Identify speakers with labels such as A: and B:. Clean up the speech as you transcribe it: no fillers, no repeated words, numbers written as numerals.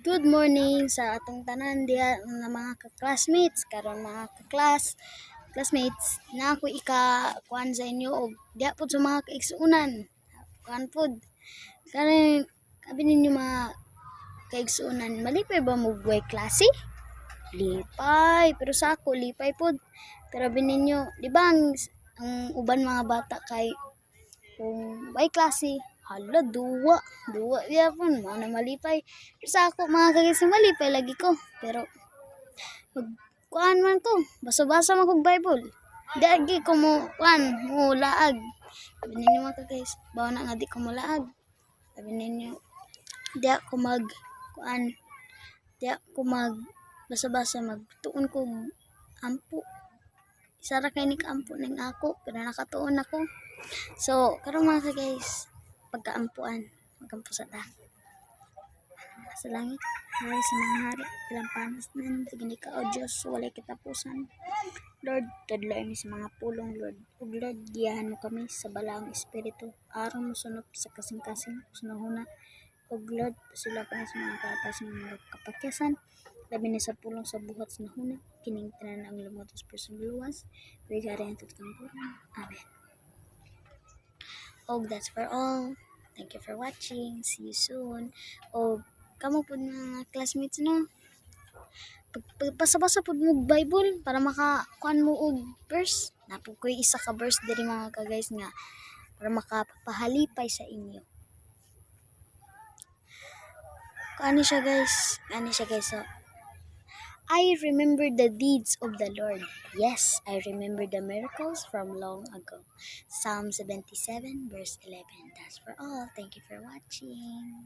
A: Good morning sa atong tanan diha nga mga ka-classmates karon mga classmates na ako kuan sa inyo og diha pud sa mga kaigsuonan. Kuan pud kani abi ninyo mga kaigsuonan, malipay ba mo buhay klase? Lipay, pero sa ako lipay pud. Pero abi ninyo, di ba ang uban mga bata kay kung may klase, hala, duwa yapon, mao na malipay. Pero sa ako, mga kagising, malipay lagi ko. Pero, kuan man ko, basa-basa man kong Bible. Dagi ko mo laag. Sabi ninyo mga kagais, bawa na nga di ko mo laag. Sabi ninyo, di ako basa-basa magtuon ko ampo. Isara kay ni kaampo ning ako, pero nakatuon ako. So, karong mga guys, pagkaampuan, magampo sa ta. Sa langit, hari sa mga hari, ilang panas nan, sige ka, O Diyos, walay kitapusan. Lord, tadlain mi sa mga pulong, Lord. Ug Lord, giyahan mo kami sa balaang espiritu. Aron mo sunod sa kasing-kasing, sunahuna. Ug Lord, sila pa sa mga kapas ng mga kapakyasan. Labi ni sa pulong sa buhat sa nahuna, kining tanan ang lumotos person luwas, bigari ang tutungkuran. Amen. Og that's for all. Thank you for watching. See you soon. Og kamo po mga classmates no. Pagpasa-basa po mo Bible para makakuan mo og verse. Napo ko'y isa ka verse diri mga ka-guys nga para makapahalipay sa inyo. Kani siya guys. So, I remember the deeds of the Lord. Yes, I remember the miracles from long ago. Psalm 77 verse 11. That's for all. Thank you for watching.